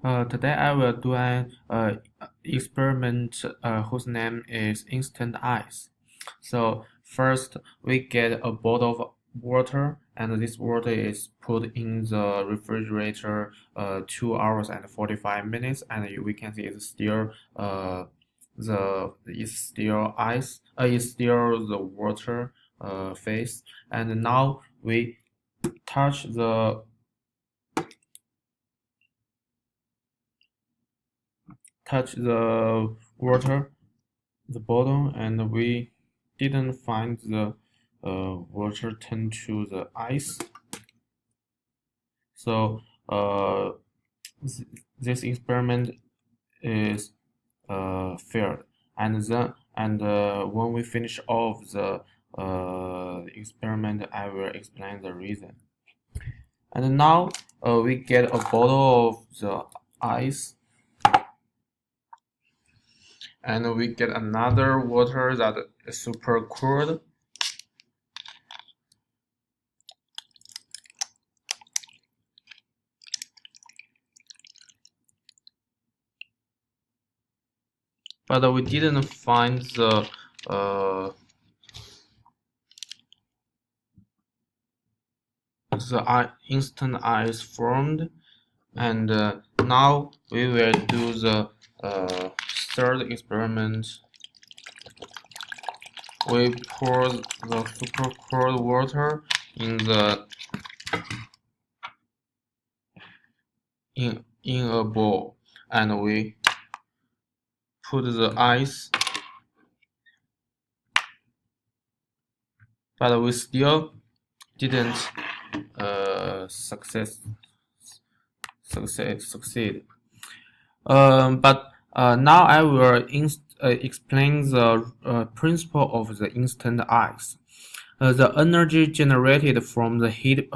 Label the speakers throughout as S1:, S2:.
S1: Today I will do an experiment whose name is instant ice. So first we get a bottle of water, and this water is put in the refrigerator 2 hours and 45 minutes, and we can see it's still it's still ice. It's still the water phase, and now we touch the water, the bottom, and we didn't find the water turn to the ice. So th this experiment is failed. And when we finish off the experiment, I will explain the reason. And now we get a bottle of the ice, and we get another water that is super cold. But we didn't find the instant ice formed. And now we will do the third experiment. We pour the super cold water in a bowl, and we put the ice, but we still didn't succeed. But now I will explain the principle of the instant ice. The energy generated from the heat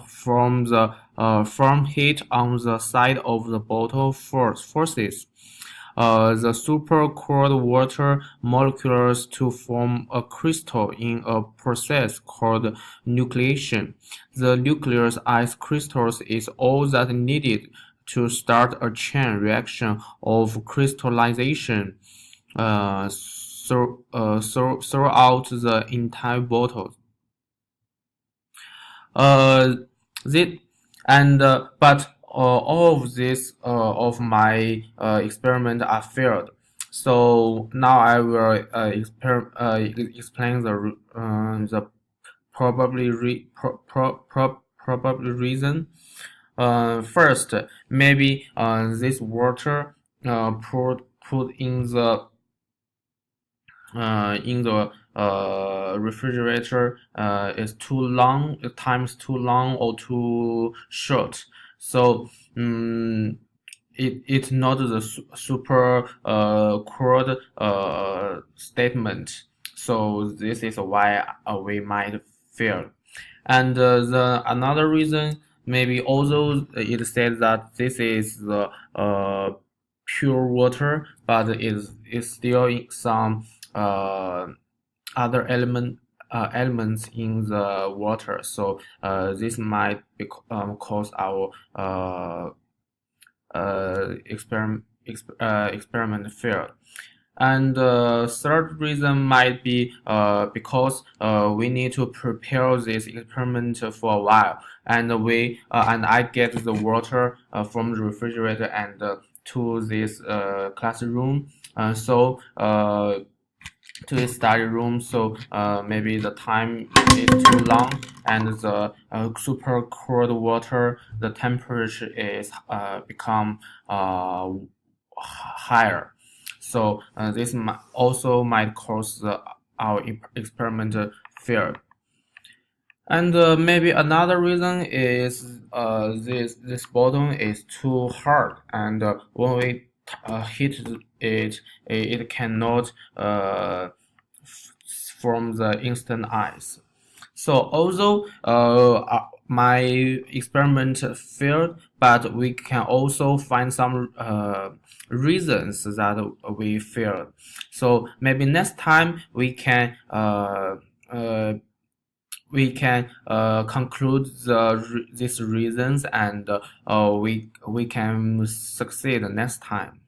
S1: from heat on the side of the bottle forces the super cold water molecules to form a crystal in a process called nucleation. The nucleus ice crystals is all that needed to start a chain reaction of crystallization throughout the entire bottle. Uh, this but all of this of my experiment are failed. So now I will explain the probably reason. First, maybe this water put in the refrigerator is too long, time is too long or too short. So it's not the super cold statement. So this is why we might fail. And the another reason, maybe although it said that this is the pure water, but it's still some other elements in the water. So this might cause our experiment failed. And the third reason might be because we need to prepare this experiment for a while, and I get the water from the refrigerator and to this classroom. So to the study room, so maybe the time is too long, and the super cold water, the temperature is become higher. So this also might cause our experiment fail. And maybe another reason is this bottle is too hard, and when we heat it, it cannot form the instant ice. So although my experiment failed, but we can also find some reasons that we failed. So maybe next time we can we can conclude these reasons, and we can succeed next time.